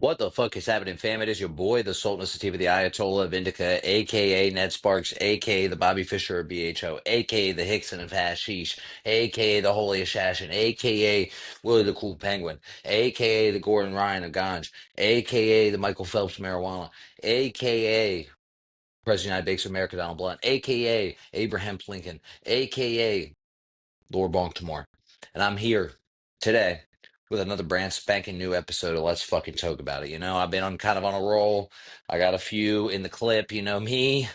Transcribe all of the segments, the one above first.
What the fuck is happening, fam? It is your boy, the Sultan Sativa, the Ayatollah of Indica, aka Ned Sparks, aka the Bobby Fischer of BHO, aka the Hickson of Hashish, aka the Holy Assassin, aka Willie the Cool Penguin, aka the Gordon Ryan of Ganj, aka the Michael Phelps of Marijuana, aka President of the United States of America, Donald Blunt, aka Abraham Lincoln, aka Lord Bongtimore. And I'm here today with another brand spanking new episode of Let's Fucking Talk About It. I've been on kind of on a roll. I got a few in the clip, you know me.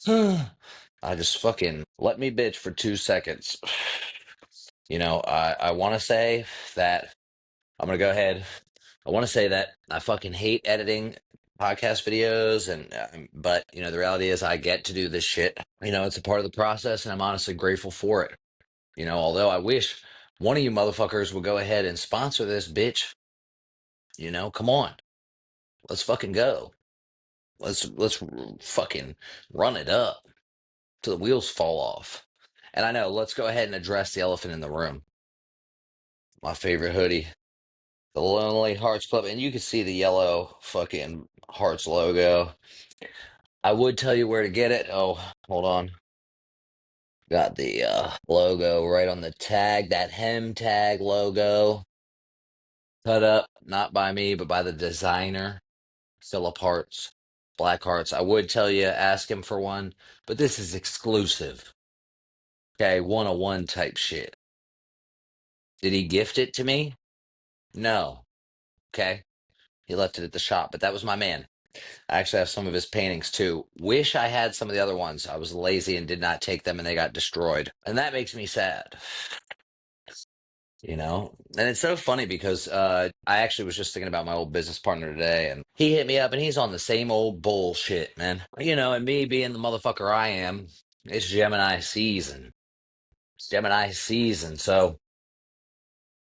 I just fucking let me bitch for 2 seconds. I want to say that I'm going to go ahead. I want to say that I fucking hate editing podcast videos but the reality is I get to do this shit. It's a part of the process and I'm honestly grateful for it. Although I wish one of you motherfuckers would go ahead and sponsor this bitch. Come on. Let's fucking go. Let's fucking run it up till the wheels fall off. And I know, let's go ahead and address the elephant in the room. My favorite hoodie, the Lonely Hearts Club, and you can see the yellow fucking Hearts logo. I would tell you where to get it. Oh, hold on. Got the logo right on the tag, that hem tag logo. Cut up, not by me, but by the designer, Philip Hearts, Black Hearts. I would tell you, ask him for one, but this is exclusive. Okay, 101 type shit. Did he gift it to me? No. Okay. He left it at the shop, but that was my man. I actually have some of his paintings too. Wish I had some of the other ones. I was lazy and did not take them and they got destroyed. And that makes me sad. And it's so funny because I actually was just thinking about my old business partner today, and he hit me up, and he's on the same old bullshit, man. And me being the motherfucker I am, it's Gemini season. It's Gemini season, so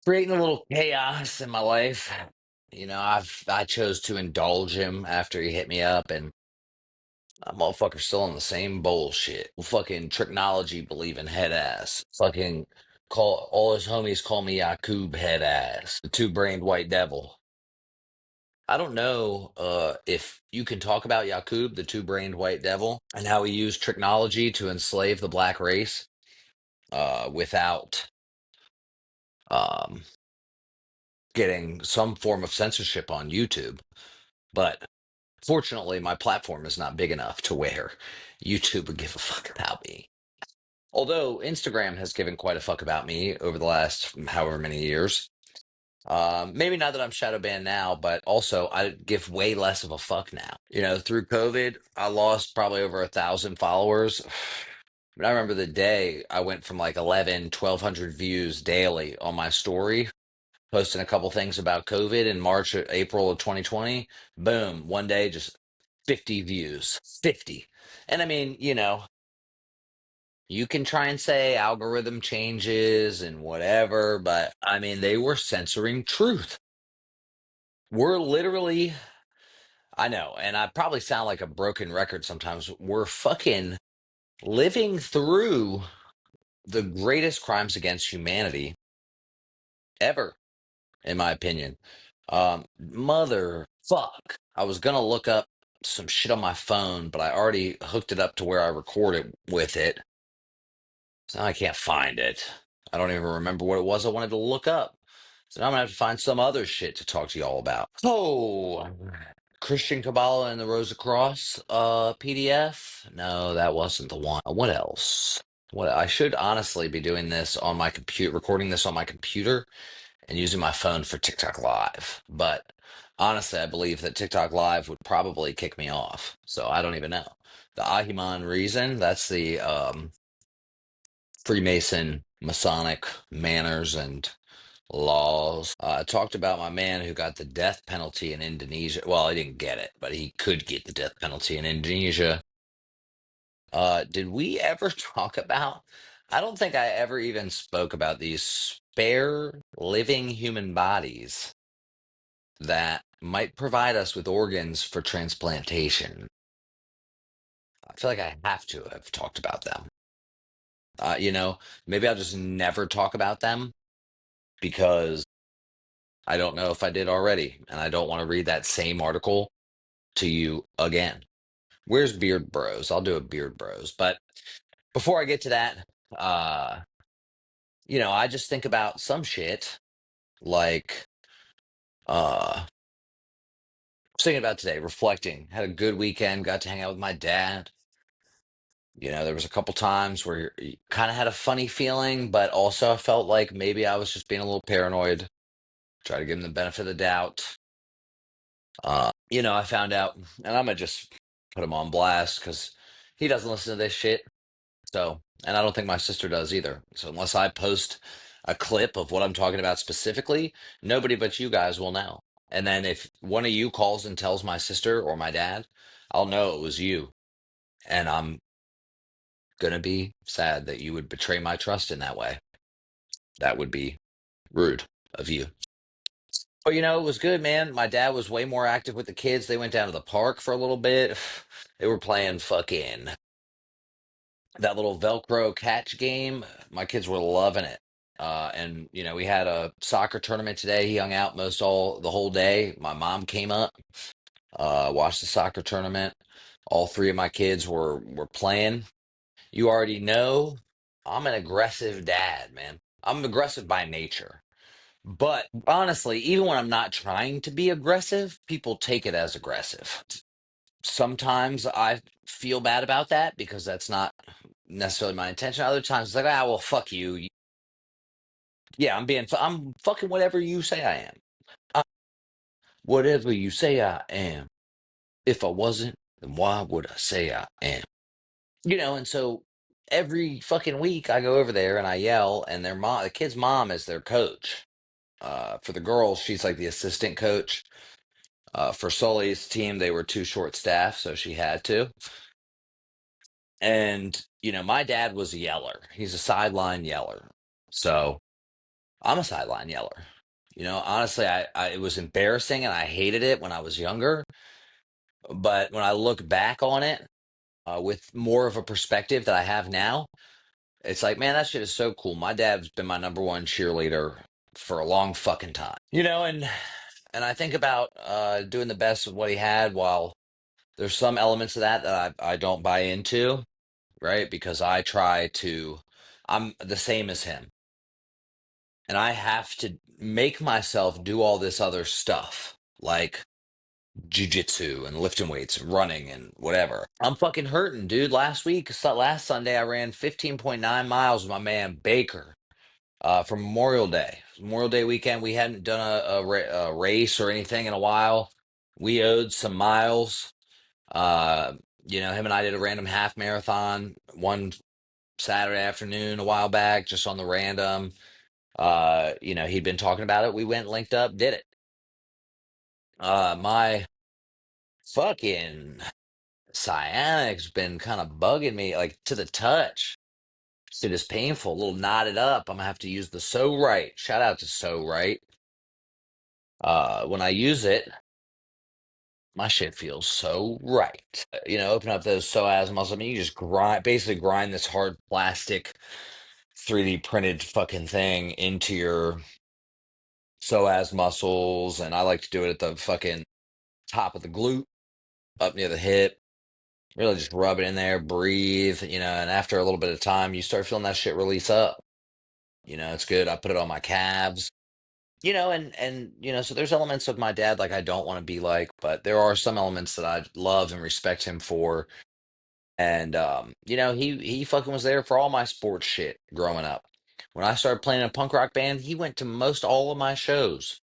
creating a little chaos in my life. I chose to indulge him after he hit me up, and that motherfucker's still on the same bullshit. Fucking technology believing head ass. Fucking call all his homies call me Yakub head ass. The two-brained white devil. I don't know if you can talk about Yakub, the two-brained white devil, and how he used technology to enslave the black race without um, getting some form of censorship on YouTube. But fortunately, my platform is not big enough to where YouTube would give a fuck about me. Although Instagram has given quite a fuck about me over the last however many years. Maybe not that I'm shadow banned now, but also I give way less of a fuck now. Through COVID, I lost probably over 1,000 followers. But I remember the day I went from like 1,200 views daily on my story, posting a couple things about COVID in March or April of 2020. Boom, one day just 50 views. 50. And I mean, you can try and say algorithm changes and whatever, but I mean, they were censoring truth. We're literally, I know, and I probably sound like a broken record sometimes. We're fucking living through the greatest crimes against humanity ever, in my opinion. Motherfuck. I was gonna look up some shit on my phone, but I already hooked it up to where I record it with it. So now I can't find it. I don't even remember what it was I wanted to look up. So now I'm gonna have to find some other shit to talk to y'all about. Oh, Christian Kabbalah and the Rosacross PDF? No, that wasn't the one. What else? What I should honestly be doing this on my computer, recording this on my computer and using my phone for TikTok Live. But honestly, I believe that TikTok Live would probably kick me off. So I don't even know. The Ahiman reason, that's the Freemason Masonic manners and laws. I talked about my man who got the death penalty in Indonesia. Well, he didn't get it, but he could get the death penalty in Indonesia. Did we ever talk about? I don't think I ever even spoke about these spare living human bodies that might provide us with organs for transplantation. I feel like I have to have talked about them. Maybe I'll just never talk about them because I don't know if I did already, and I don't want to read that same article to you again. Where's Beard Bros? I'll do a Beard Bros. But before I get to that, uh, I just think about some shit like I was thinking about today, reflecting. Had a good weekend, got to hang out with my dad. There was a couple times where you kind of had a funny feeling, but also I felt like maybe I was just being a little paranoid. Try to give him the benefit of the doubt. I found out, and I'm gonna just put him on blast because he doesn't listen to this shit. So, and I don't think my sister does either. So, unless I post a clip of what I'm talking about specifically, nobody but you guys will know. And then if one of you calls and tells my sister or my dad, I'll know it was you. And I'm gonna be sad that you would betray my trust in that way. That would be rude of you. But it was good, man. My dad was way more active with the kids. They went down to the park for a little bit. They were playing fucking that little Velcro catch game. My kids were loving it. And we had a soccer tournament today. He hung out the whole day. My mom came up, watched the soccer tournament. All three of my kids were playing. You already know I'm an aggressive dad, man. I'm aggressive by nature. But honestly, even when I'm not trying to be aggressive, people take it as aggressive. Sometimes I feel bad about that because that's not necessarily my intention. Other times it's like, well, fuck you. Yeah, I'm fucking whatever you say I am. Uh, Whatever you say I am. If I wasn't, then why would I say I am? And so every fucking week I go over there and I yell, and the kid's mom is their coach. For the girls, she's like the assistant coach. For Sully's team, they were too short staffed, so she had to. And, my dad was a yeller. He's a sideline yeller. So I'm a sideline yeller. Honestly, it was embarrassing and I hated it when I was younger. But when I look back on it with more of a perspective that I have now, it's like, man, that shit is so cool. My dad's been my number one cheerleader for a long fucking time. And I think about doing the best of what he had while there's some elements of that I don't buy into, right? Because I'm the same as him. And I have to make myself do all this other stuff like jiu-jitsu and lifting weights and running and whatever. I'm fucking hurting, dude. Last Sunday, I ran 15.9 miles with my man Baker for Memorial Day. Memorial Day weekend, we hadn't done a race or anything in a while. We owed some miles. Uh, him and I did a random half marathon one Saturday afternoon a while back, just on the random. He'd been talking about it. We went, linked up, did it. My fucking sciatic's been kind of bugging me, like to the touch. It is painful, a little knotted up. I'm gonna have to use the So Right. Shout out to So Right. When I use it, my shit feels so right. Open up those psoas muscles. I mean, you just basically grind this hard plastic 3D printed fucking thing into your psoas muscles, and I like to do it at the fucking top of the glute, up near the hip. Really just rub it in there, breathe, and after a little bit of time, you start feeling that shit release up. It's good. I put it on my calves. So there's elements of my dad like I don't want to be like, but there are some elements that I love and respect him for. And he fucking was there for all my sports shit growing up. When I started playing in a punk rock band, he went to most all of my shows.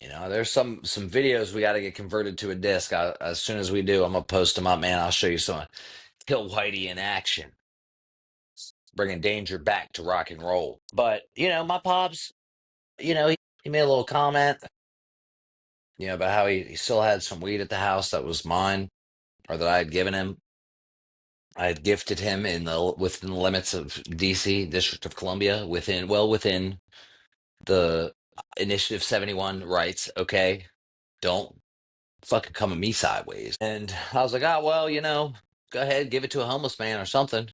There's some videos we got to get converted to a disc. As soon as we do, I'm gonna post them up, man. I'll show you some Kill Whitey in action, bringing danger back to rock and roll. But my pops, he made a little comment, about how he still had some weed at the house that was mine or that I had given him. I had gifted him within the limits of DC, District of Columbia, within the Initiative 71 rights. Okay, don't fucking come at me sideways. And I was like, oh, well, go ahead, give it to a homeless man or something.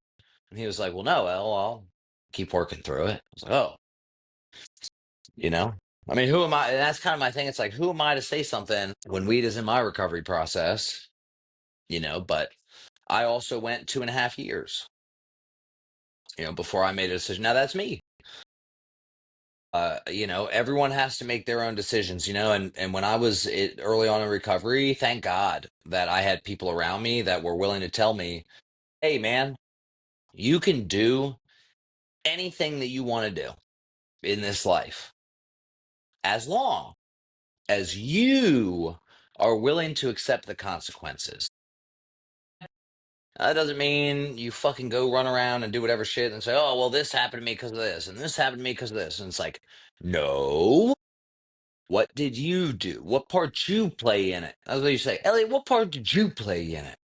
And he was like, well, no, I'll keep working through it. I was like, oh, you know? I mean, who am I? And that's kind of my thing. It's like, who am I to say something when weed is in my recovery process? But I also went 2.5 years, before I made a decision. Now that's me. Everyone has to make their own decisions, and when I was early on in recovery, thank God that I had people around me that were willing to tell me, hey, man, you can do anything that you want to do in this life as long as you are willing to accept the consequences. That doesn't mean you fucking go run around and do whatever shit and say, oh, well, this happened to me because of this, and this happened to me because of this. And it's like, no. What did you do? What part you play in it? That's what you say. Elliot, what part did you play in it?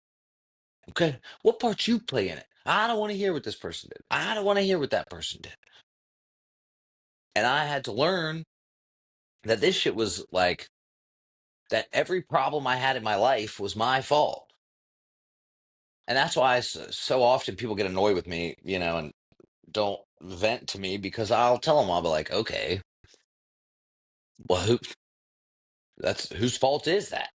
Okay. What part you play in it? I don't want to hear what this person did. I don't want to hear what that person did. And I had to learn that this shit was like, that every problem I had in my life was my fault. And that's why so often people get annoyed with me, and don't vent to me because I'll tell them, I'll be like, okay, well, whose fault is that?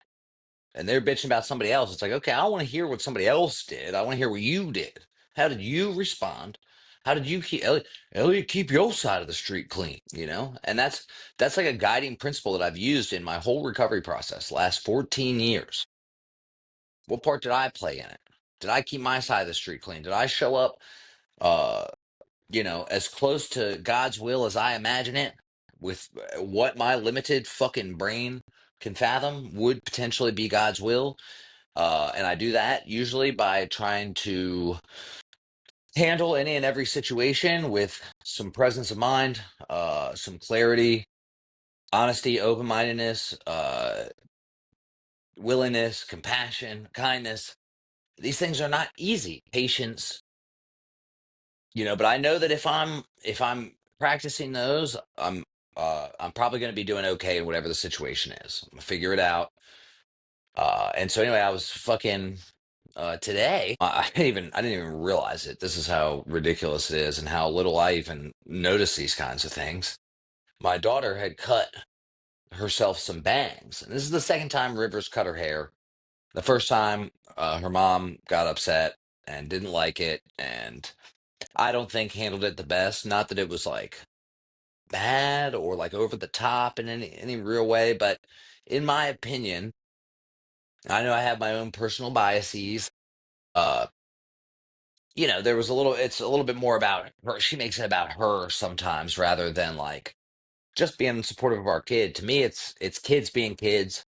And they're bitching about somebody else. It's like, okay, I want to hear what somebody else did. I want to hear what you did. How did you respond? How did you keep Elliot, keep your side of the street clean? And that's like a guiding principle that I've used in my whole recovery process, last 14 years. What part did I play in it? Did I keep my side of the street clean? Did I show up uh, as close to God's will as I imagine it, with what my limited fucking brain can fathom would potentially be God's will? And I do that usually by trying to handle any and every situation with some presence of mind, some clarity, honesty, open mindedness, willingness, compassion, kindness. These things are not easy. Patience, but I know that if I'm practicing those, I'm probably going to be doing okay in whatever the situation is. I'm gonna figure it out. And so anyway, I was fucking today. I didn't even realize it. This is how ridiculous it is, and how little I even notice these kinds of things. My daughter had cut herself some bangs, and this is the second time Rivers cut her hair. The first time, her mom got upset and didn't like it, and I don't think handled it the best. Not that it was like bad or like over the top in any real way, but in my opinion, I know I have my own personal biases. Uh, there was it's a little bit more about her. She makes it about her sometimes rather than like just being supportive of our kid. To me, it's kids being kids.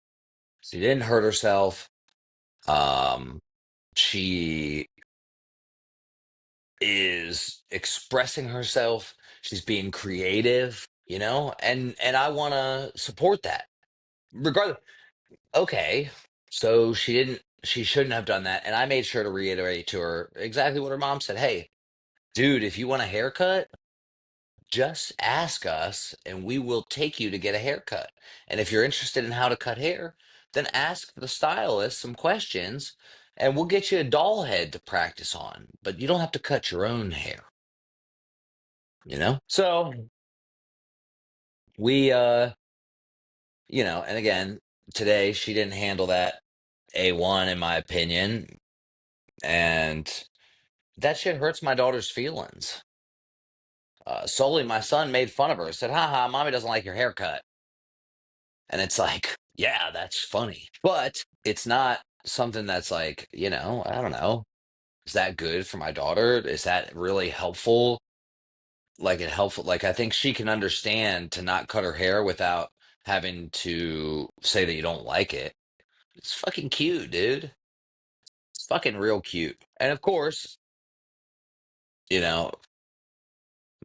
She didn't hurt herself. Um, she is expressing herself. She's being creative, and I want to support that. Regardless, okay, so she shouldn't have done that, and I made sure to reiterate to her exactly what her mom said. Hey, dude, if you want a haircut, just ask us and we will take you to get a haircut. And if you're interested in how to cut hair, then ask the stylist some questions and we'll get you a doll head to practice on. But you don't have to cut your own hair, you know? So we and again, today she didn't handle that A1 in my opinion. And that shit hurts my daughter's feelings. Solely my son made fun of her, said, haha, mommy doesn't like your haircut. And it's like, yeah, that's funny. But it's not something that's like, I don't know. Is that good for my daughter? Is that really helpful? Like I think she can understand to not cut her hair without having to say that you don't like it. It's fucking cute, dude. It's fucking real cute. And of course, you know,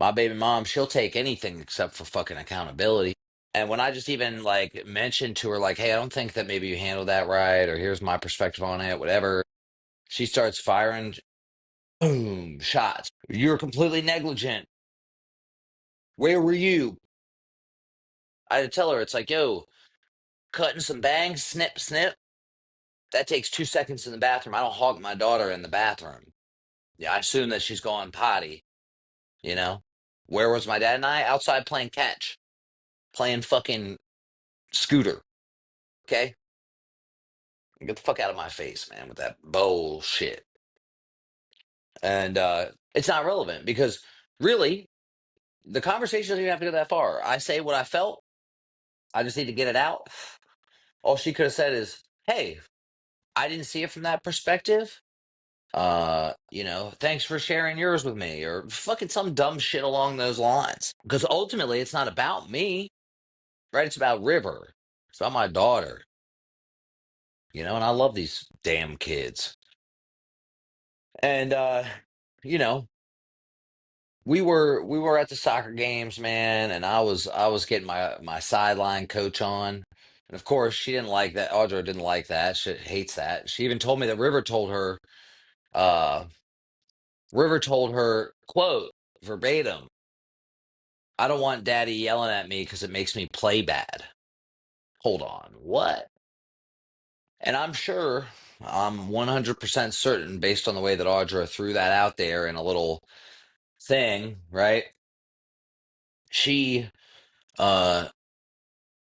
my baby mom, she'll take anything except for fucking accountability. And when I just even like mentioned to her, like, hey, I don't think that maybe you handled that right, or here's my perspective on it, whatever, she starts firing, boom, shots. You're completely negligent. Where were you? I had to tell her, it's like, yo, cutting some bangs, snip, snip. That takes 2 seconds in the bathroom. I don't hog my daughter in the bathroom. Yeah, I assume that she's going potty, you know? Where was my dad and I? Outside playing catch. playing fucking scooter. Okay, get the fuck out of my face, man, with that bullshit. And it's not relevant because really, the conversation doesn't even have to go that far. I say what I felt. I just need to get it out. All she could have said is, "Hey, I didn't see it from that perspective. Thanks for sharing yours with me," or fucking some dumb shit along those lines. Because ultimately, it's not about me, right? It's about River. It's about my daughter, and I love these damn kids. And you know, we were at the soccer games, man, and I was getting my sideline coach on. And of course, she didn't like that. Audra didn't like that. She hates that. She even told me that uh River told her, quote, verbatim, "I don't want daddy yelling at me because it makes me play bad." Hold on, what? And I'm 100% certain, based on the way that Audra threw that out there in a little thing, right? She uh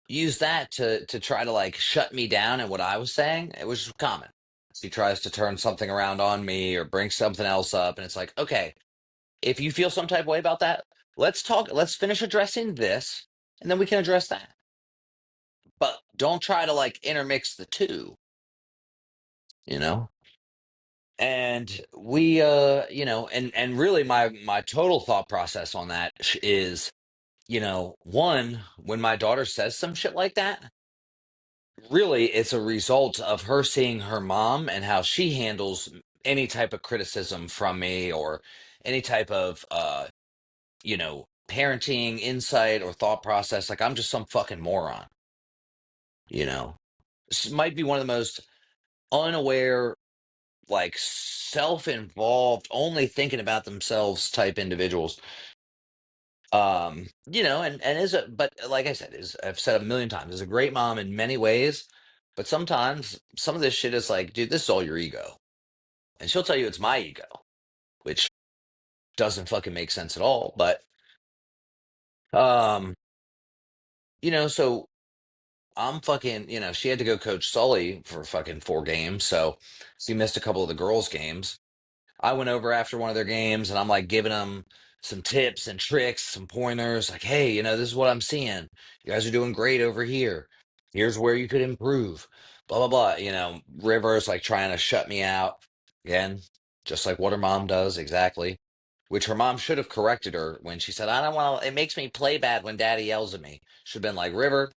used that to try to like shut me down and what I was saying. It was common. She tries to turn something around on me or bring something else up, and it's like, okay, if you feel some type of way about that, let's talk. Let's finish addressing this, and then we can address that. But don't try to like intermix the two, you know. And we, and really, my total thought process on that is, one, when my daughter says some shit like that, really it's a result of her seeing her mom and how she handles any type of criticism from me or any type of parenting insight or thought process. Like, I'm just some fucking moron. This might be one of the most unaware, like, self-involved, only thinking about themselves type individuals. And is a but like I said, is I've said a million times, is a great mom in many ways, but sometimes some of this shit is like, dude, this is all your ego. And she'll tell you it's my ego, which doesn't fucking make sense at all. But um, so I'm fucking, she had to go coach Sully for fucking 4 games, so she missed a couple of the girls' games. I went over after one of their games and I'm like giving them some tips and tricks, some pointers, like, hey, this is what I'm seeing. You guys are doing great over here. Here's where you could improve. Blah blah blah. River's like trying to shut me out again, just like what her mom does, exactly. Which her mom should have corrected her when she said, "I don't want to, it makes me play bad when daddy yells at me." Should have been like, River,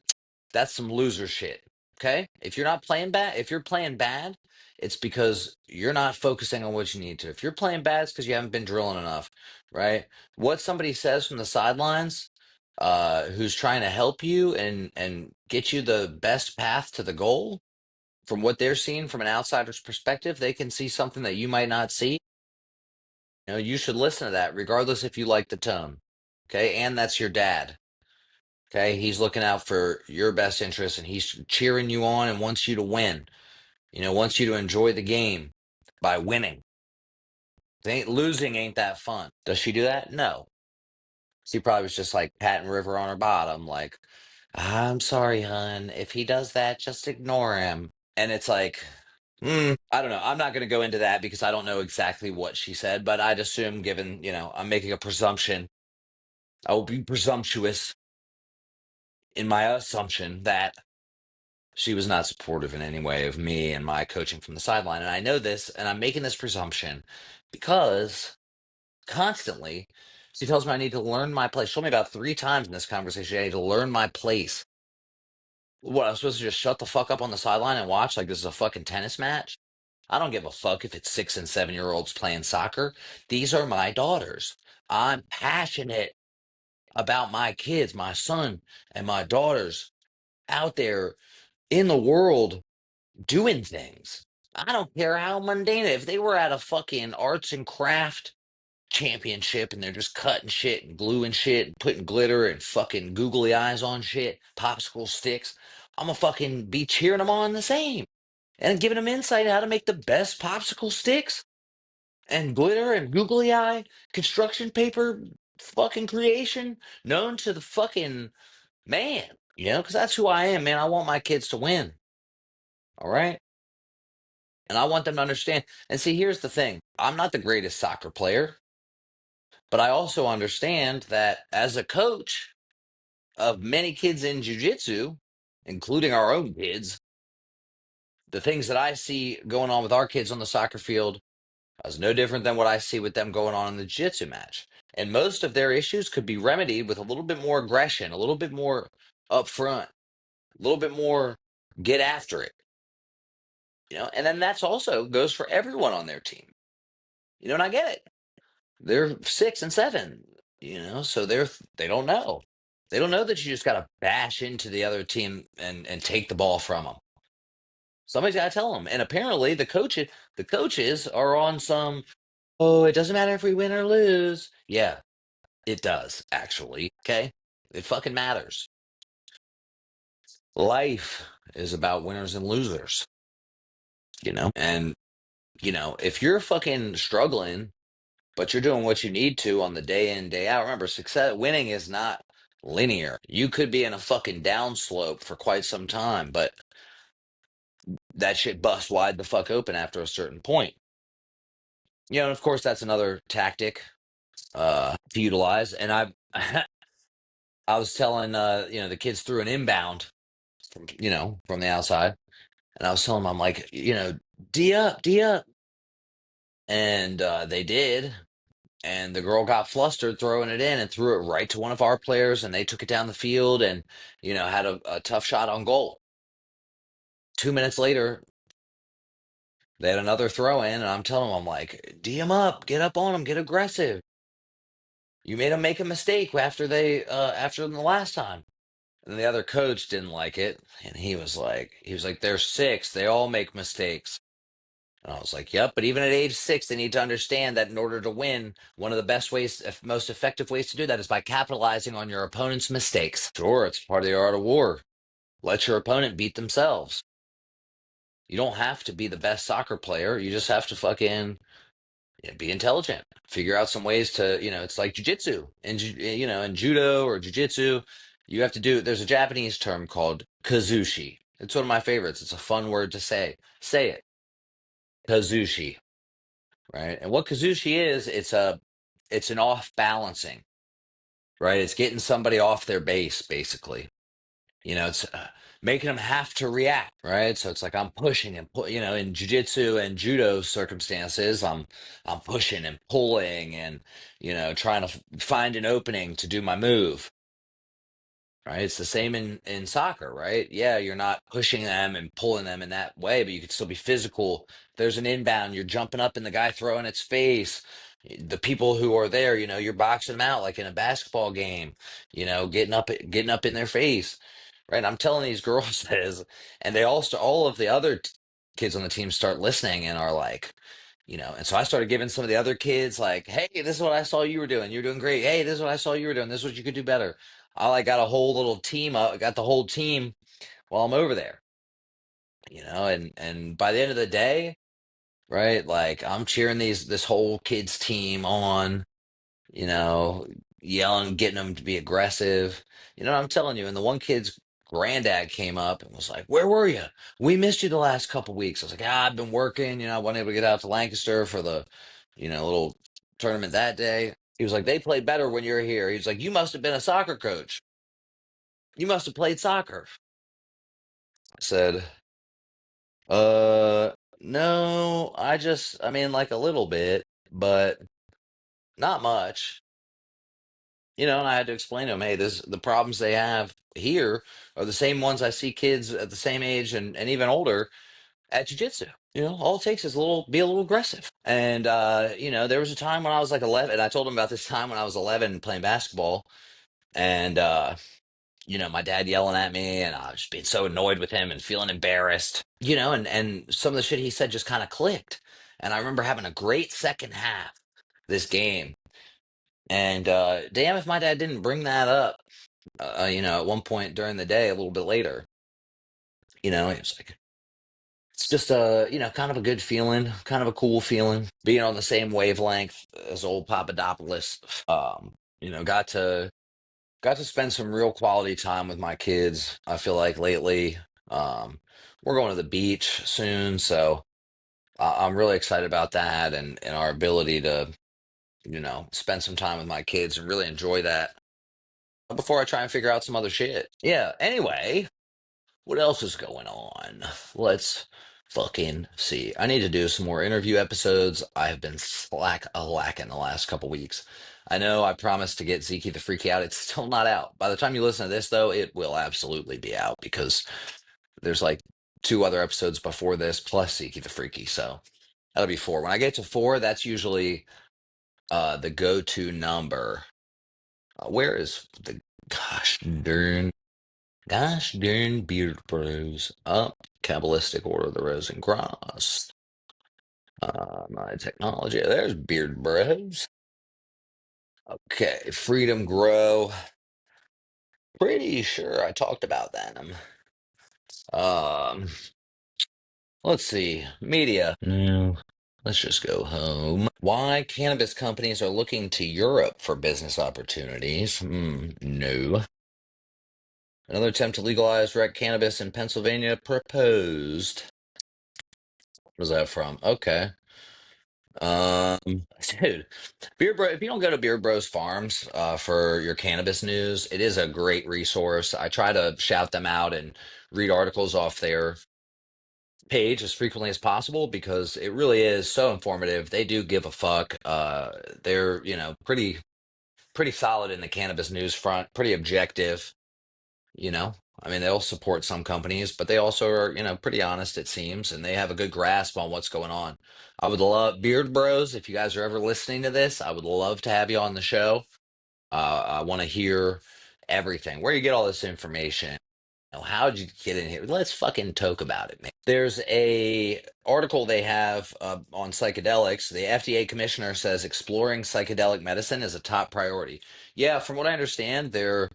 that's some loser shit. Okay? If you're not playing bad, if you're playing bad, it's because you're not focusing on what you need to. If you're playing bad, it's because you haven't been drilling enough, right? What somebody says from the sidelines, who's trying to help you and get you the best path to the goal, from what they're seeing from an outsider's perspective, they can see something that you might not see. You should listen to that, regardless if you like the tone. Okay, and that's your dad. Okay, he's looking out for your best interest and he's cheering you on and wants you to win. Wants you to enjoy the game by winning. Losing ain't that fun. Does she do that? No. She probably was just like patting River on her bottom, like, "I'm sorry, hun. If he does that, just ignore him." And it's like, I don't know. I'm not going to go into that because I don't know exactly what she said, but I'd assume, given, I'm making a presumption, I will be presumptuous in my assumption that she was not supportive in any way of me and my coaching from the sideline. And I know this, and I'm making this presumption because constantly she tells me I need to learn my place. She told me about 3 times in this conversation I need to learn my place. What, I'm supposed to just shut the fuck up on the sideline and watch like this is a fucking tennis match? I don't give a fuck if it's 6 and 7-year-olds playing soccer. These are my daughters. I'm passionate about my kids, my son and my daughters out there in the world doing things. I don't care how mundane. If they were at a fucking arts and craft championship and they're just cutting shit and gluing shit and putting glitter and fucking googly eyes on shit, popsicle sticks, I'm gonna fucking be cheering them on the same and giving them insight how to make the best popsicle sticks and glitter and googly eye construction paper fucking creation known to the fucking man, because that's who I am, man. I want my kids to win. All right. And I want them to understand. And see, here's the thing, I'm not the greatest soccer player, but I also understand that as a coach of many kids in jiu-jitsu, including our own kids, the things that I see going on with our kids on the soccer field is no different than what I see with them going on in the jiu-jitsu match. And most of their issues could be remedied with a little bit more aggression, a little bit more upfront, a little bit more get after it. And then that's also goes for everyone on their team. And I get it. They're 6 and 7, so they don't know. They don't know that you just got to bash into the other team and take the ball from them. Somebody's got to tell them. And apparently the coaches are on some, oh, it doesn't matter if we win or lose. Yeah, it does actually. Okay. It fucking matters. Life is about winners and losers, and if you're fucking struggling, but you're doing what you need to on the day in, day out. Remember, success winning is not linear. You could be in a fucking downslope for quite some time, but that shit busts wide the fuck open after a certain point. And of course that's another tactic to utilize. And I I was telling the kids threw an inbound from the outside, and I was telling them, I'm like, D up, and they did. And the girl got flustered throwing it in and threw it right to one of our players, and they took it down the field and had a tough shot on goal. 2 minutes later, they had another throw in, and I'm telling them, I'm like, D them up, get up on them, get aggressive. You made them make a mistake after the last time. And the other coach didn't like it, and he was like, they're six, they all make mistakes. And I was like, yep, but even at age 6, they need to understand that in order to win, one of the best ways, most effective ways to do that is by capitalizing on your opponent's mistakes. Sure, it's part of the art of war. Let your opponent beat themselves. You don't have to be the best soccer player. You just have to fucking be intelligent. Figure out some ways to, it's like jujitsu and, in judo or jujitsu. There's a Japanese term called kazushi. It's one of my favorites. It's a fun word to say. Say it. Kazushi. Right? And what Kazushi is, it's an off balancing, right? It's getting somebody off their base, basically. It's making them have to react, right? So it's like I'm pushing and in jujitsu and judo circumstances, I'm pushing and pulling and trying to find an opening to do my move. Right. It's the same in soccer, right? Yeah, you're not pushing them and pulling them in that way, but you could still be physical. There's an inbound, you're jumping up in the guy throwing its face. The people who are there, you're boxing them out like in a basketball game, getting up in their face. Right. I'm telling these girls this, and all of the other kids on the team start listening and are like, and so I started giving some of the other kids like, hey, this is what I saw you were doing. You're doing great. Hey, this is what I saw you were doing. This is what you could do better. I like got a whole little team up, got the whole team while I'm over there, and by the end of the day, right, like I'm cheering this whole kids team on, you know, yelling, getting them to be aggressive. I'm telling you, and the one kid's granddad came up and was like, "Where were you? We missed you the last couple weeks." I was like, I've been working, I wasn't able to get out to Lancaster for the, little tournament that day. He was like, "They played better when you were here." He was like, "You must have been a soccer coach. You must have played soccer." I said, no, I mean, like a little bit, but not much. And I had to explain to him, hey, the problems they have here are the same ones I see kids at the same age and even older at jiu-jitsu. All it takes is be a little aggressive. And there was a time when I was like 11, and I told him about this time when I was 11 playing basketball, and my dad yelling at me, and I was just being so annoyed with him and feeling embarrassed, and some of the shit he said just kind of clicked. And I remember having a great second half this game. And damn if my dad didn't bring that up, at one point during the day, a little bit later. It was like, it's just kind of a good feeling, kind of a cool feeling, being on the same wavelength as old Papadopoulos. Got to got to spend some real quality time with my kids. I feel like lately, um, we're going to the beach soon, so I'm really excited about that and our ability to, spend some time with my kids and really enjoy that before I try and figure out some other shit. Yeah. Anyway, what else is going on? Let's fucking see. I need to do some more interview episodes. I have been slack a lacking the last couple weeks. I know I promised to get Zeke the Freaky out. It's still not out. By the time you listen to this, though, it will absolutely be out because there's like two other episodes before this plus Zeke the Freaky. So that'll be four. When I get to four, that's usually the go-to number. Where is the gosh darn beard bros up? Kabbalistic Order of the Rose and Cross. My technology. There's beard bros. Okay, Freedom Grow. Pretty sure I talked about them. Um, let's see. Media. No. Let's just go home. Why cannabis companies are looking to Europe for business opportunities? No. Another attempt to legalize rec cannabis in Pennsylvania proposed. Where's that from? Okay. Um, dude, Beard Bro, if you don't go to Beard Bros Farms for your cannabis news, it is a great resource. I try to shout them out and read articles off their page as frequently as possible because it really is so informative. They do give a fuck. They're, pretty solid in the cannabis news front, pretty objective. you know I mean, they'll support some companies, but they also are, pretty honest, it seems, and they have a good grasp on what's going on. I would love Beard Bros, if you guys are ever listening to this, I would love to have you on the show. I want to hear everything, where you get all this information. How'd you get in here? Let's fucking talk about it, man. There's a article they have on psychedelics. The FDA commissioner says exploring psychedelic medicine is a top priority. Yeah, from what I understand, they're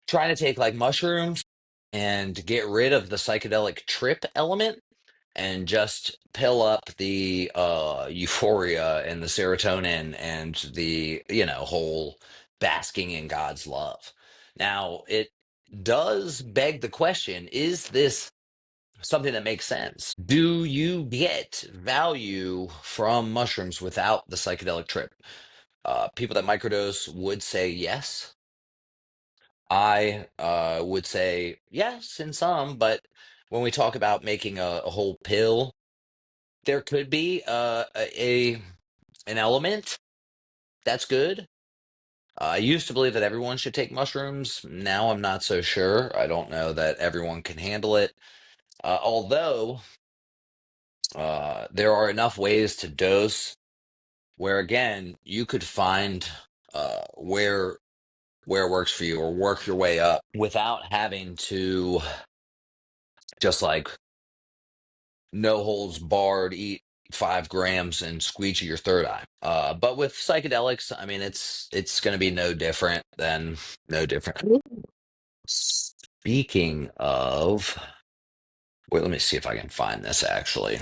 trying to take like mushrooms and get rid of the psychedelic trip element and just pill up the euphoria and the serotonin and the whole basking in God's love. Now, it does beg the question, is this something that makes sense? Do you get value from mushrooms without the psychedelic trip? People that microdose would say yes. I would say yes in some, but when we talk about making a whole pill, there could be an element that's good. I used to believe that everyone should take mushrooms. Now I'm not so sure. I don't know that everyone can handle it. Although there are enough ways to dose where, again, you could find where it works for you or work your way up without having to just like no holds barred, eat 5 grams and squeegee your third eye. But with psychedelics, I mean, it's going to be no different than no different. Speaking of, wait, let me see if I can find this actually.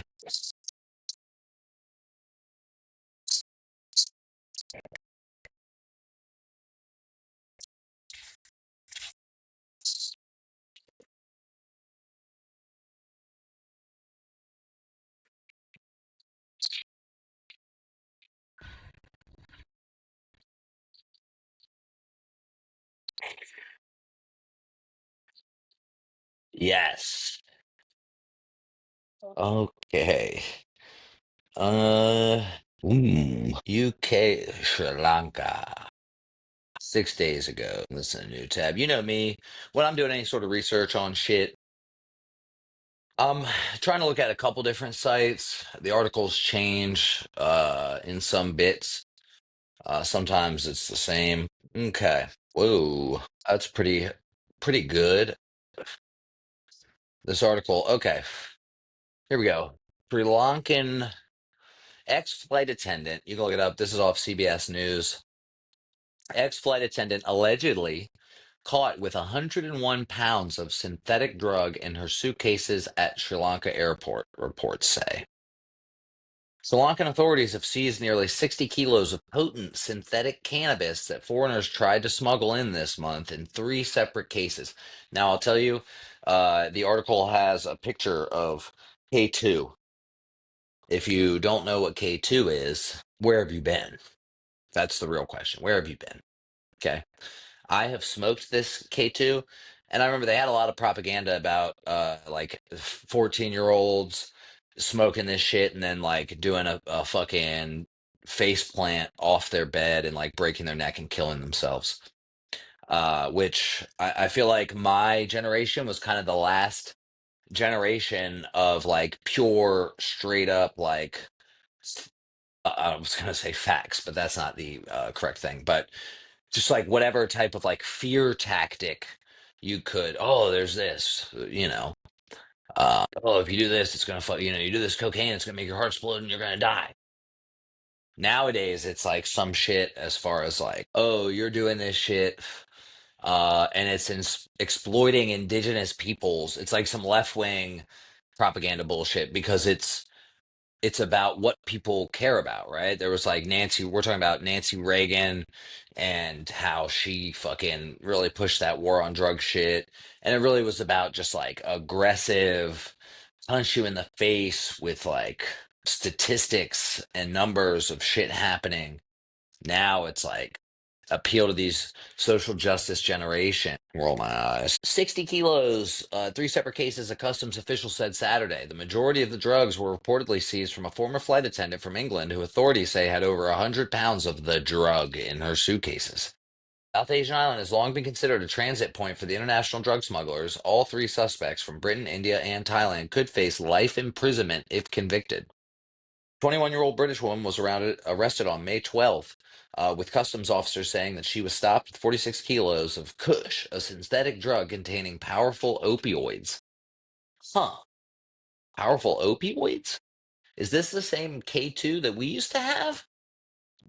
Yes. Okay. Uh, UK, Sri Lanka. 6 days ago. Listen to new tab. You know me. When I'm doing any sort of research on shit, I'm trying to look at a couple different sites. The articles change in some bits. Sometimes it's the same. Okay. Whoa. That's pretty good. This article. Okay. Here we go. Sri Lankan ex-flight attendant. You can look it up. This is off CBS News. Ex-flight attendant allegedly caught with 101 pounds of synthetic drug in her suitcases at Sri Lanka airport, reports say. Sri Lankan authorities have seized nearly 60 kilos of potent synthetic cannabis that foreigners tried to smuggle in this month in three separate cases. Now, I'll tell you, the article has a picture of K2. If you don't know what K2 is, where have you been? That's the real question. Where have you been? Okay. I have smoked this K2, and I remember they had a lot of propaganda about like 14-year-olds smoking this shit and then like doing a fucking face plant off their bed and like breaking their neck and killing themselves. Which I feel like my generation was kind of the last generation of like pure, straight up like I was gonna say facts, but that's not the correct thing. But just like whatever type of like fear tactic you could. Oh, there's this, oh, if you do this, it's gonna fuck. You do this cocaine, it's gonna make your heart explode, and you're gonna die. Nowadays, it's like some shit as far as like, oh, you're doing this shit, and it's exploiting indigenous peoples. It's like some left wing propaganda bullshit because it's about what people care about, right? There was like we're talking about Nancy Reagan and how she fucking really pushed that war on drug shit. And it really was about just like aggressive, punch you in the face with like statistics and numbers of shit happening. Now it's like appeal to these social justice generation. Roll my eyes. 60 kilos, three separate cases, a customs official said Saturday. The majority of the drugs were reportedly seized from a former flight attendant from England who authorities say had over 100 pounds of the drug in her suitcases. South Asian island has long been considered a transit point for the international drug smugglers. All three suspects from Britain, India, and Thailand could face life imprisonment if convicted. 21-year-old British woman was arrested on May 12th, with customs officers saying that she was stopped with 46 kilos of Kush, a synthetic drug containing powerful opioids. Huh. Powerful opioids? Is this the same K2 that we used to have?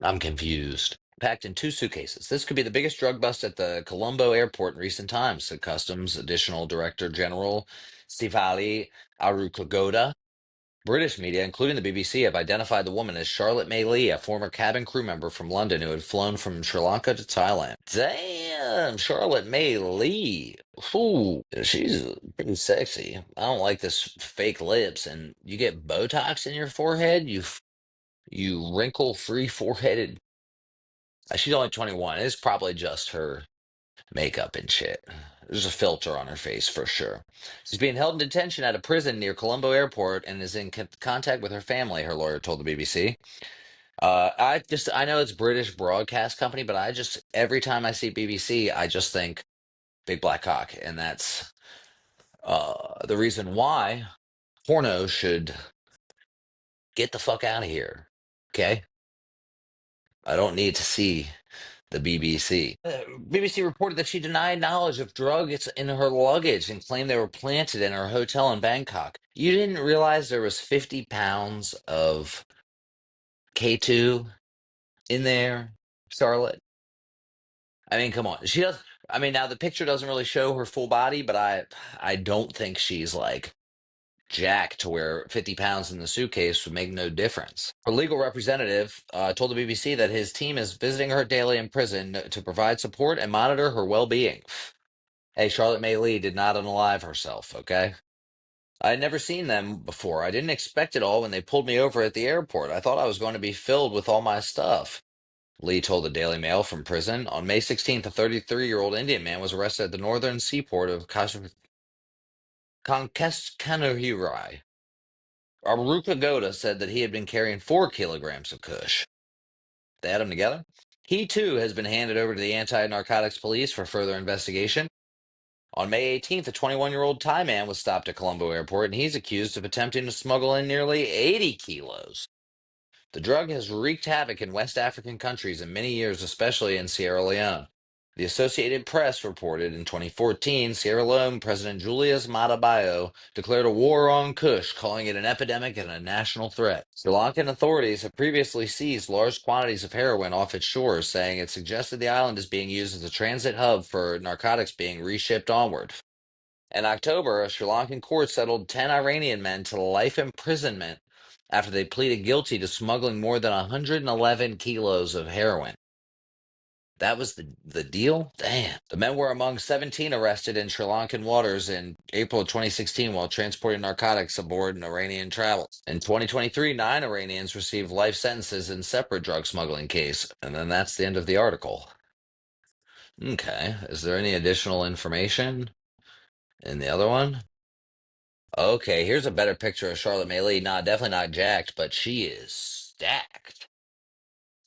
I'm confused. Packed in two suitcases. This could be the biggest drug bust at the Colombo airport in recent times, said Customs Additional Director General Sivali Arukagoda. British media, including the BBC, have identified the woman as Charlotte May Lee, a former cabin crew member from London who had flown from Sri Lanka to Thailand. Damn, Charlotte May Lee. Ooh, she's pretty sexy. I don't like this fake lips, and you get Botox in your forehead. You wrinkle-free foreheaded. She's only 21. It's probably just her makeup and shit. There's a filter on her face for sure. She's being held in detention at a prison near Colombo Airport and is in contact with her family, her lawyer told the BBC. I know it's British broadcast company, but every time I see BBC, I just think big black cock. And that's the reason why porno should get the fuck out of here. Okay? I don't need to see the BBC. BBC reported that she denied knowledge of drugs in her luggage and claimed they were planted in her hotel in Bangkok. You didn't realize there was 50 pounds of K2 in there, Charlotte? I mean, come on. She does. I mean, now the picture doesn't really show her full body, but I don't think she's like jacked to where 50 pounds in the suitcase would make no difference. Her legal representative told the BBC that his team is visiting her daily in prison to provide support and monitor her well-being. Hey, Charlotte May Lee did not unalive herself, okay? I had never seen them before. I didn't expect it all when they pulled me over at the airport. I thought I was going to be filled with all my stuff. Lee told the Daily Mail from prison. On May 16th, a 33-year-old Indian man was arrested at the northern seaport of Kankaskanahirai. Aruka Goda said that he had been carrying 4 kilograms of Kush. They add them together. He, too, has been handed over to the anti-narcotics police for further investigation. On May 18th, a 21-year-old Thai man was stopped at Colombo Airport, and he's accused of attempting to smuggle in nearly 80 kilos. The drug has wreaked havoc in West African countries in many years, especially in Sierra Leone. The Associated Press reported in 2014, Sierra Leone President Julius Maada Bio declared a war on Kush, calling it an epidemic and a national threat. Sri Lankan authorities have previously seized large quantities of heroin off its shores, saying it suggested the island is being used as a transit hub for narcotics being reshipped onward. In October, a Sri Lankan court settled 10 Iranian men to life imprisonment after they pleaded guilty to smuggling more than 111 kilos of heroin. That was the deal? Damn. The men were among 17 arrested in Sri Lankan waters in April of 2016 while transporting narcotics aboard an Iranian travel. In 2023, 9 Iranians received life sentences in separate drug smuggling case. And then that's the end of the article. Okay. Is there any additional information in the other one? Okay, here's a better picture of Charlotte May. Nah, definitely not jacked, but she is stacked.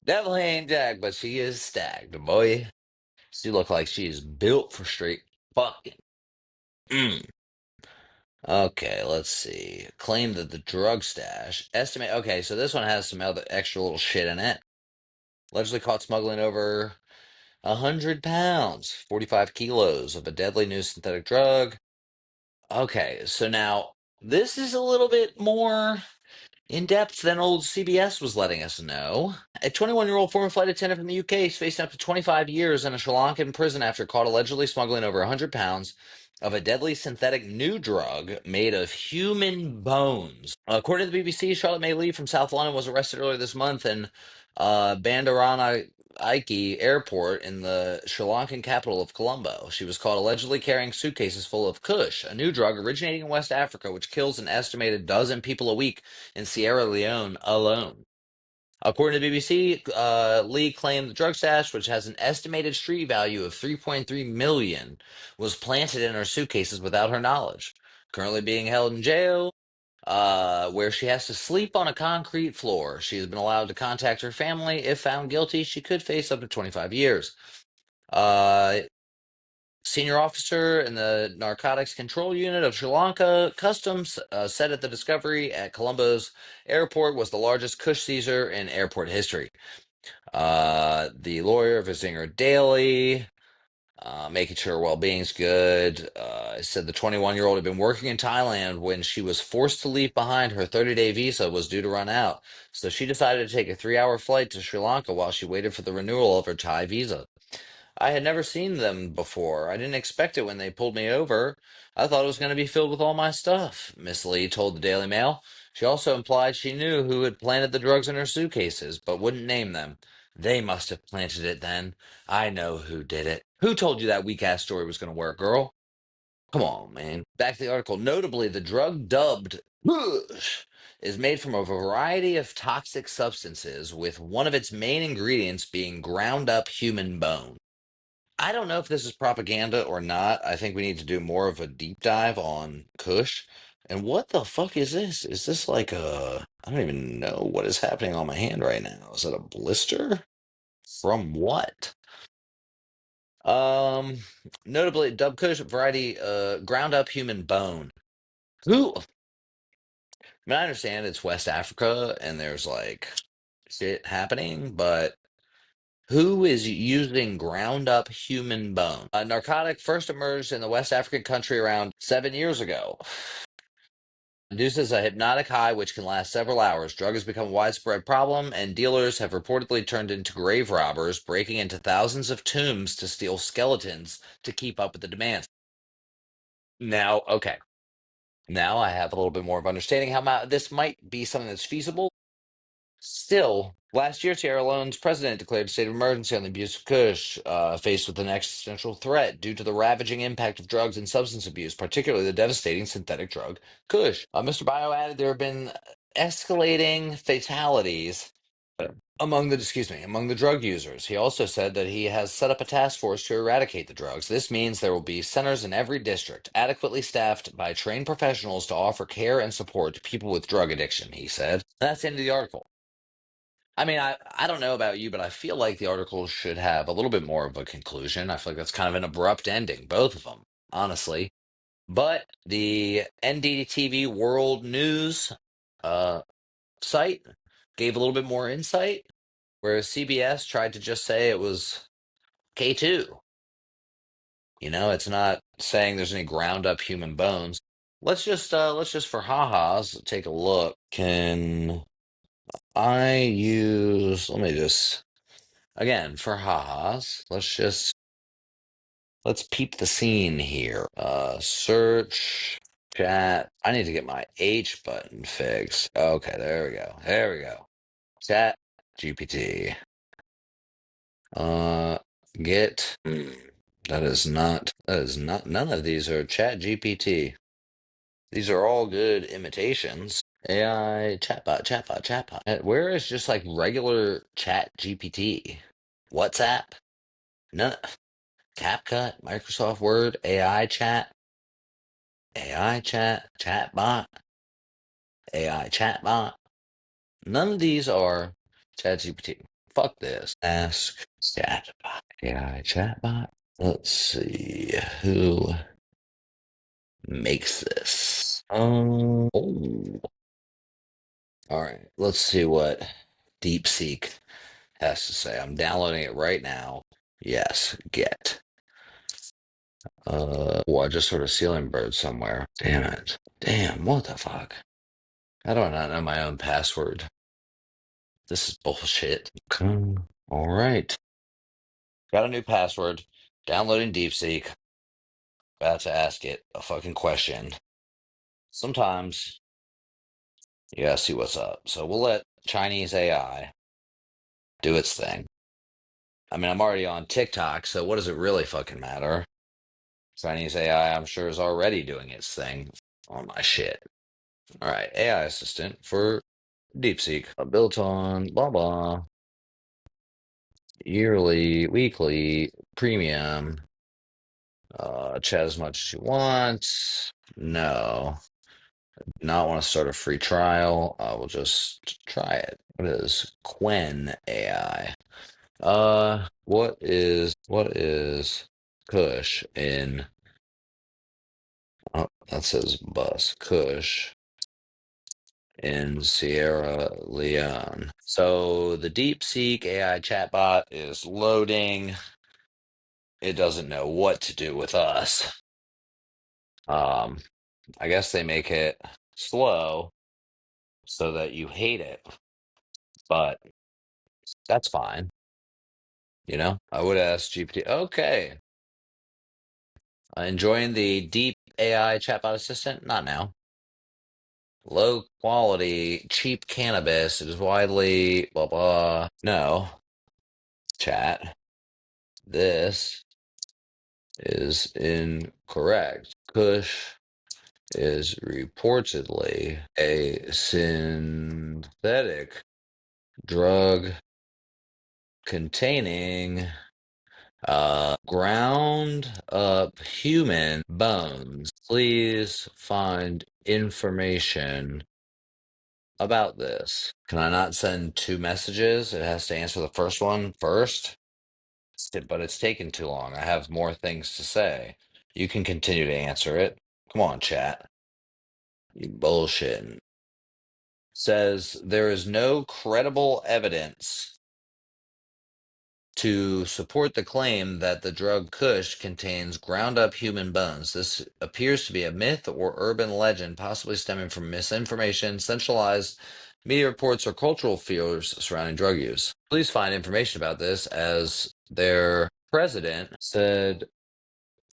Definitely ain't jacked, but she is stacked, boy. She look like she is built for straight fucking. Mm. Okay, let's see. Claim that the drug stash estimate. Okay, so this one has some other extra little shit in it. Allegedly caught smuggling over 100 pounds, 45 kilos of a deadly new synthetic drug. Okay, so now this is a little bit more in depth than old CBS was letting us know. A 21-year-old former flight attendant from the UK is facing up to 25 years in a Sri Lankan prison after caught allegedly smuggling over 100 pounds of a deadly synthetic new drug made of human bones. According to the BBC, Charlotte May Lee from South London was arrested earlier this month in Bandaranaike Airport in the Sri Lankan capital of Colombo. She was caught allegedly carrying suitcases full of Kush, a new drug originating in West Africa, which kills an estimated dozen people a week in Sierra Leone alone. According to the BBC, Lee claimed the drug stash, which has an estimated street value of 3.3 million, was planted in her suitcases without her knowledge. Currently being held in jail, where she has to sleep on a concrete floor. She has been allowed to contact her family. If found guilty, she could face up to 25 years. Senior officer in the Narcotics Control Unit of Sri Lanka Customs said at the discovery at Colombo's airport was the largest Kush seizure in airport history. The lawyer visiting her daily, making sure her well-being's good. Said the 21-year-old had been working in Thailand when she was forced to leave behind. Her 30-day visa was due to run out, so she decided to take a 3-hour flight to Sri Lanka while she waited for the renewal of her Thai visa. I had never seen them before. I didn't expect it when they pulled me over. I thought it was going to be filled with all my stuff, Miss Lee told the Daily Mail. She also implied she knew who had planted the drugs in her suitcases, but wouldn't name them. They must have planted it then. I know who did it. Who told you that weak ass story was going to work, girl? Come on, man. Back to the article. Notably, the drug dubbed Bush is made from a variety of toxic substances, with one of its main ingredients being ground up human bone. I don't know if this is propaganda or not. I think we need to do more of a deep dive on Kush. And what the fuck is this? Is this like a... I don't even know what is happening on my hand right now. Is it a blister? From what? Um, Notably, Dub Kush variety, ground up human bone. Who? I mean, I understand it's West Africa and there's like shit happening, but who is using ground up human bone? A narcotic first emerged in the West African country around 7 years ago. Induces a hypnotic high which can last several hours. Drug has become a widespread problem, and dealers have reportedly turned into grave robbers, breaking into thousands of tombs to steal skeletons to keep up with the demands. Now, okay. Now I have a little bit more of understanding how this might be something that's feasible. Still, last year, Sierra Leone's president declared a state of emergency on the abuse of Kush, faced with an existential threat due to the ravaging impact of drugs and substance abuse, particularly the devastating synthetic drug Kush. Mr. Bio added there have been escalating fatalities among the drug users. He also said that he has set up a task force to eradicate the drugs. This means there will be centers in every district, adequately staffed by trained professionals to offer care and support to people with drug addiction, he said. That's the end of the article. I mean, I don't know about you, but I feel like the article should have a little bit more of a conclusion. I feel like that's kind of an abrupt ending, both of them, honestly. But the NDTV World News uh, site gave a little bit more insight, whereas CBS tried to just say it was K2. You know, it's not saying there's any ground up human bones. Let's just for ha-has take a look. Can I use, let me just again, for ha-has, let's peep the scene here. Search Chat. I need to get my H button fixed. Okay, there we go. There we go. Chat GPT. Uh, get. That is not, none of these are Chat GPT. These are all good imitations. AI, chatbot. Where is just like regular Chat GPT? WhatsApp? None. CapCut, Microsoft Word, AI chat, chatbot, AI chatbot. None of these are ChatGPT. Fuck this. Ask chatbot, AI chatbot. Let's see who makes this. Oh. All right. Let's see what DeepSeek has to say. I'm downloading it right now. Yes, get. I just heard a ceiling bird somewhere. Damn it. Damn, what the fuck? How do I not know my own password? This is bullshit. All right. Got a new password. Downloading DeepSeek. About to ask it a fucking question. Sometimes you gotta see what's up. So we'll let Chinese AI do its thing. I mean, I'm already on TikTok, so what does it really fucking matter? Chinese AI, I'm sure, is already doing its thing on my shit. All right, AI assistant for DeepSeek, built on blah blah, yearly, weekly, premium. Chat as much as you want. No, not want to start a free trial. I will just try it. What is Quen AI? What is Kush in? Oh, that says bus. Kush in Sierra Leone. So the DeepSeek AI chatbot is loading. It doesn't know what to do with us. Um, I guess they make it slow so that you hate it, but that's fine. I would ask GPT, okay, enjoying the deep AI chatbot assistant? Not now. Low quality, cheap cannabis. It is widely blah blah. No, chat. This is incorrect. Kush is reportedly a synthetic drug containing ground up human bones. Please find information about this. Can I not send two messages? It has to answer the first one first. But it's taken too long. I have more things to say. You can continue to answer it. Come on, chat. You bullshitting. Says there is no credible evidence to support the claim that the drug Kush contains ground up human bones. This appears to be a myth or urban legend, possibly stemming from misinformation, centralized media reports, or cultural fears surrounding drug use. Please find information about this, as their president said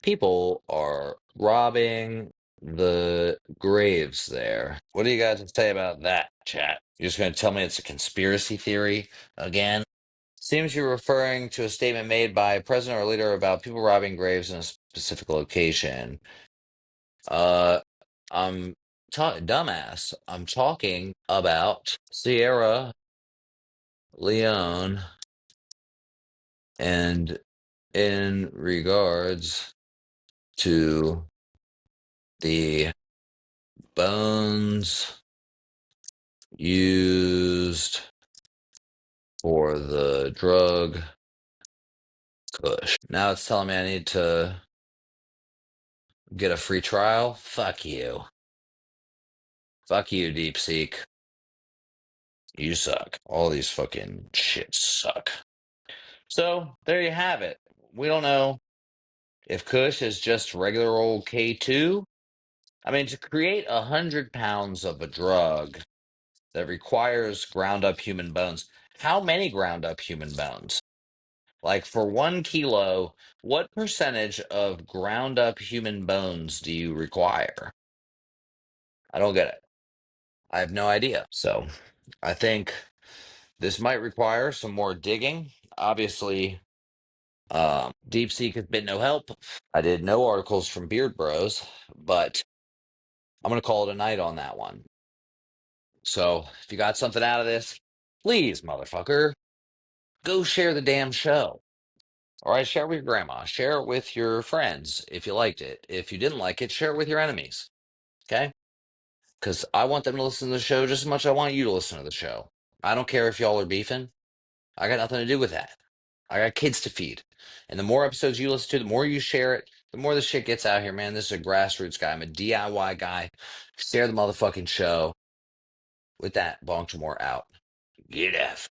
people are robbing the graves there. What do you got to say about that, chat? You're just going to tell me it's a conspiracy theory again? Seems you're referring to a statement made by a president or leader about people robbing graves in a specific location. Uh, I'm dumbass. I'm talking about Sierra Leone, and in regards to the bones used for the drug Kush. Now it's telling me I need to get a free trial. Fuck you. Fuck you, DeepSeek. You suck. All these fucking shits suck. So there you have it. We don't know if Kush is just regular old K2. I mean, to create 100 pounds of a drug that requires ground up human bones, how many ground up human bones? Like for 1 kilo, what percentage of ground up human bones do you require? I don't get it. I have no idea. So I think this might require some more digging. Obviously, DeepSeek has been no help. I did no articles from Beard Bros, but I'm going to call it a night on that one. So if you got something out of this, please, motherfucker, go share the damn show. All right, share it with your grandma. Share it with your friends if you liked it. If you didn't like it, share it with your enemies. Okay? Because I want them to listen to the show just as much as I want you to listen to the show. I don't care if y'all are beefing. I got nothing to do with that. I got kids to feed. And the more episodes you listen to, the more you share it, the more the shit gets out here, man. This is a grassroots guy. I'm a DIY guy. Share the motherfucking show. With that, Bongtimore out. Get F.